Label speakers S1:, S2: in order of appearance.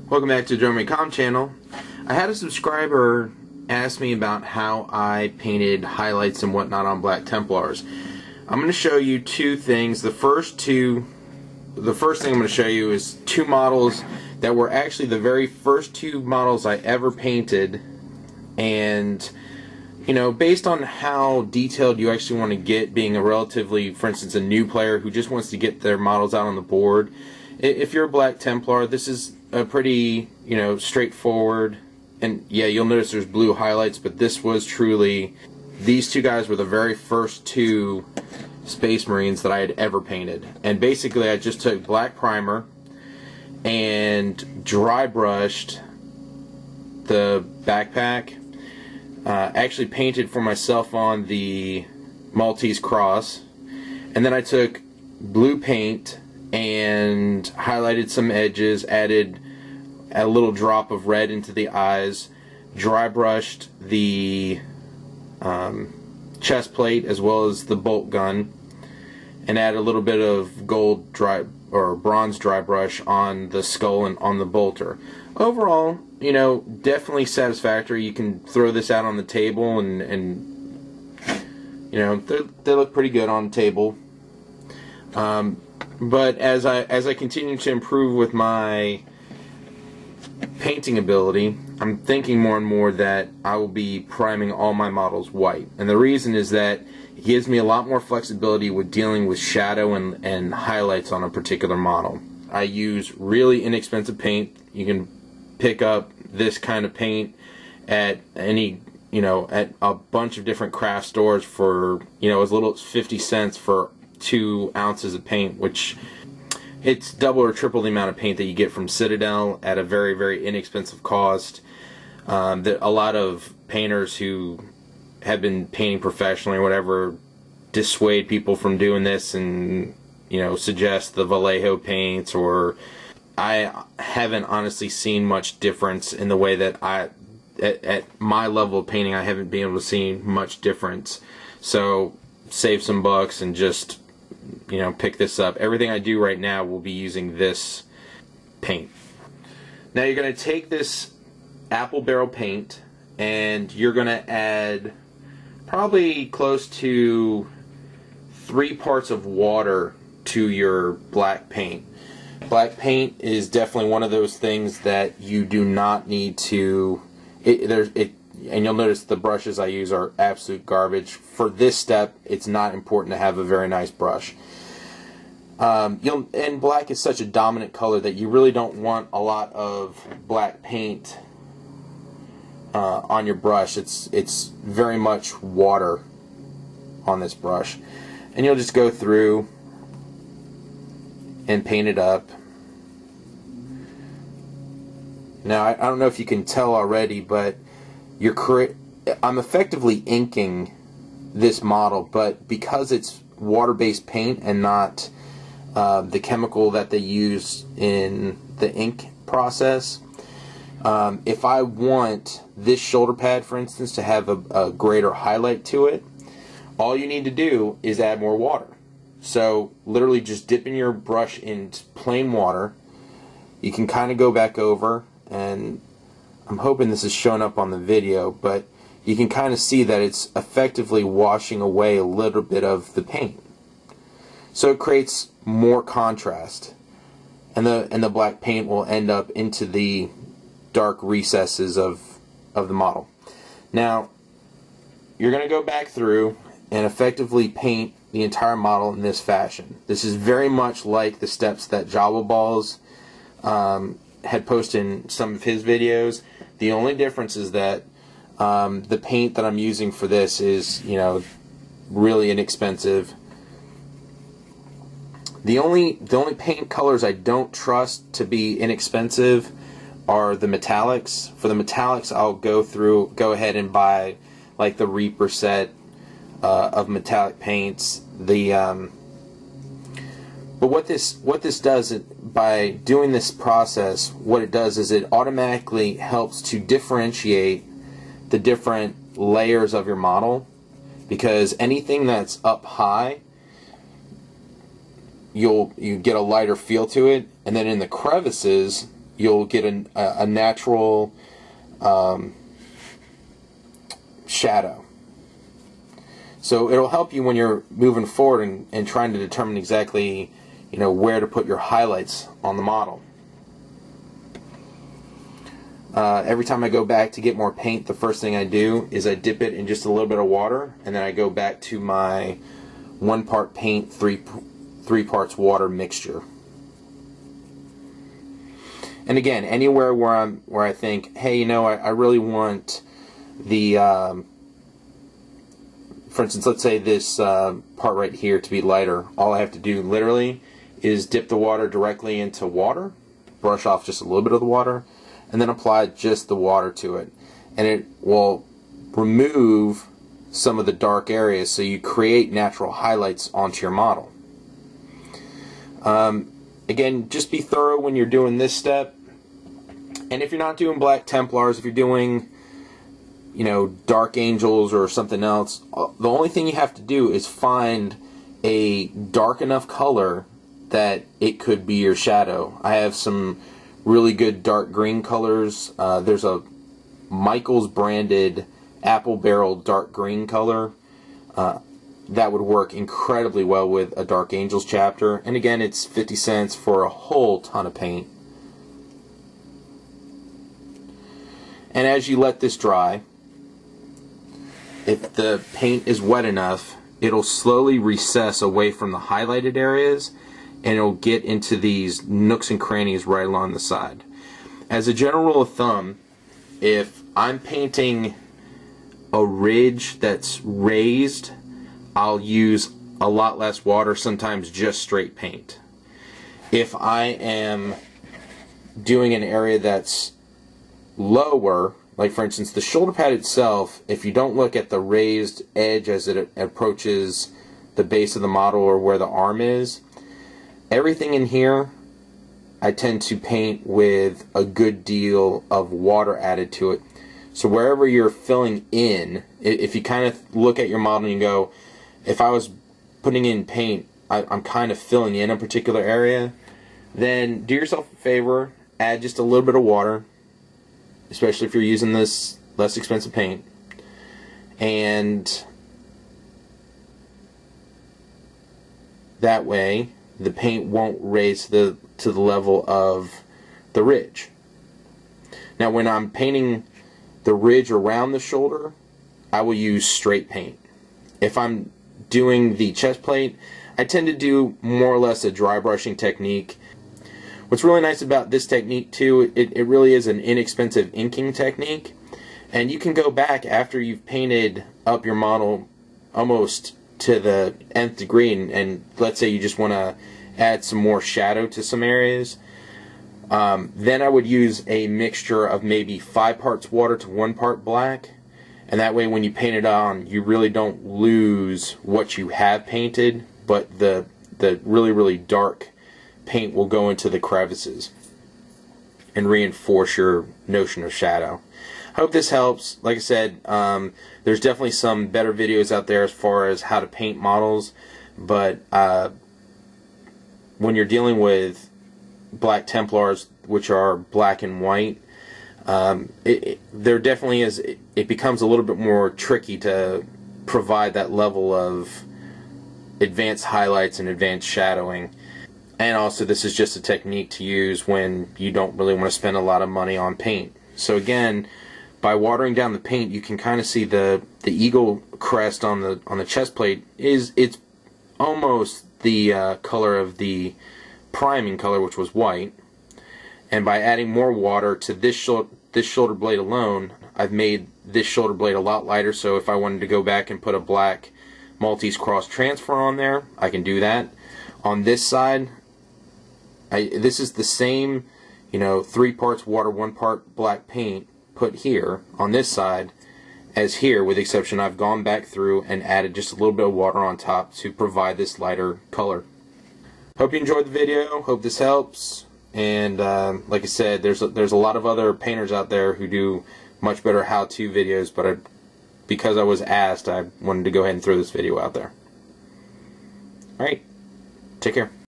S1: Welcome back to the DroneMayCom channel. I had a subscriber ask me about how I painted highlights and whatnot on Black Templars. I'm going to show you two things. The first thing I'm going to show you is two models that were actually the very first two models I ever painted, and you know, based on how detailed you actually want to get, being a relatively, for instance, a new player who just wants to get their models out on the board, if you're a Black Templar, this is a pretty, you know, straightforward, and yeah, you'll notice there's blue highlights, but this was truly, these two guys were the very first two Space Marines that I had ever painted. And basically I just took black primer and dry brushed the backpack, actually painted for myself on the Maltese cross, and then I took blue paint and highlighted some edges, added a little drop of red into the eyes, dry brushed the chest plate as well as the bolt gun, and add a little bit of gold dry or bronze dry brush on the skull and on the bolter. Overall, you know, definitely satisfactory. You can throw this out on the table and you know, they look pretty good on the table. But as I continue to improve with my painting ability, I'm thinking more and more that I will be priming all my models white. And the reason is that it gives me a lot more flexibility with dealing with shadow and highlights on a particular model. I use really inexpensive paint. You can pick up this kind of paint at any, you know, at a bunch of different craft stores for, you know, as little as 50 cents for 2 ounces of paint, which it's double or triple the amount of paint that you get from Citadel at a very, very inexpensive cost. That a lot of painters who have been painting professionally or whatever dissuade people from doing this and, you know, suggest the Vallejo paints, or I haven't honestly seen much difference in the way that at my level of painting, I haven't been able to see much difference. So save some bucks and just, you know, pick this up. Everything I do right now will be using this paint. Now you're going to take this apple barrel paint and you're going to add probably close to 3 parts of water to your black paint. Black paint is definitely one of those things that you do not need to, and you'll notice the brushes I use are absolute garbage. For this step, it's not important to have a very nice brush. And black is such a dominant color that you really don't want a lot of black paint on your brush. It's very much water on this brush. And you'll just go through and paint it up. Now, I don't know if you can tell already, but I'm effectively inking this model, but because it's water-based paint and not the chemical that they use in the ink process, if I want this shoulder pad, for instance, to have a greater highlight to it, all you need to do is add more water. So literally just dipping your brush in plain water, you can kind of go back over, and I'm hoping this is showing up on the video, but you can kind of see that it's effectively washing away a little bit of the paint. So it creates more contrast, and the black paint will end up into the dark recesses of the model. Now you're going to go back through and effectively paint the entire model in this fashion. This is very much like the steps that Jabba Balls had posted in some of his videos. The only difference is that the paint that I'm using for this is, you know, really inexpensive. The only paint colors I don't trust to be inexpensive are the metallics. For the metallics, I'll go ahead and buy like the Reaper set of metallic paints. But what this does, by doing this process, what it does is it automatically helps to differentiate the different layers of your model, because anything that's up high, you get a lighter feel to it, and then in the crevices you'll get a natural shadow. So it'll help you when you're moving forward and trying to determine exactly, you know, where to put your highlights on the model. Every time I go back to get more paint, the first thing I do is I dip it in just a little bit of water, and then I go back to my 1 part paint, 3 parts water mixture. And again, anywhere where I think, hey, you know, I really want the for instance, let's say this part right here to be lighter. All I have to do literally is dip the water directly into water, brush off just a little bit of the water, and then apply just the water to it. And it will remove some of the dark areas, so you create natural highlights onto your model. Again, just be thorough when you're doing this step. And if you're not doing Black Templars, if you're doing, you know, Dark Angels or something else, the only thing you have to do is find a dark enough color that it could be your shadow. I have some really good dark green colors. There's a Michaels branded apple barrel dark green color that would work incredibly well with a Dark Angels chapter. And again, it's 50 cents for a whole ton of paint. And as you let this dry, if the paint is wet enough, it'll slowly recess away from the highlighted areas, and it'll get into these nooks and crannies right along the side. As a general rule of thumb, if I'm painting a ridge that's raised, I'll use a lot less water, sometimes just straight paint. If I am doing an area that's lower, like for instance the shoulder pad itself, if you don't look at the raised edge as it approaches the base of the model or where the arm is, everything in here I tend to paint with a good deal of water added to it. So wherever you're filling in, if you kind of look at your model and you go, if I was putting in paint, I'm kind of filling in a particular area, then do yourself a favor, add just a little bit of water, especially if you're using this less expensive paint, and that way the paint won't raise to the level of the ridge. Now when I'm painting the ridge around the shoulder, I will use straight paint. If I'm doing the chest plate, I tend to do more or less a dry brushing technique. What's really nice about this technique too, it really is an inexpensive inking technique, and you can go back after you've painted up your model almost to the nth degree, and let's say you just want to add some more shadow to some areas, then I would use a mixture of maybe 5 parts water to 1 part black, and that way when you paint it on, you really don't lose what you have painted, but the really, really dark paint will go into the crevices and reinforce your notion of shadow. I hope this helps. Like I said, there's definitely some better videos out there as far as how to paint models, but when you're dealing with Black Templars, which are black and white, there definitely is, it becomes a little bit more tricky to provide that level of advanced highlights and advanced shadowing. And also, this is just a technique to use when you don't really want to spend a lot of money on paint. So again, by watering down the paint, you can kind of see the eagle crest on the chest plate it's almost the color of the priming color, which was white. And by adding more water to this shoulder blade alone, I've made this shoulder blade a lot lighter. So if I wanted to go back and put a black Maltese cross transfer on there, I can do that. On this side, this is the same, 3 parts water, 1 part black paint put here on this side as here, with the exception I've gone back through and added just a little bit of water on top to provide this lighter color. Hope you enjoyed the video. Hope this helps. And like I said, there's a lot of other painters out there who do much better how-to videos, but because I was asked, I wanted to go ahead and throw this video out there. Alright, take care.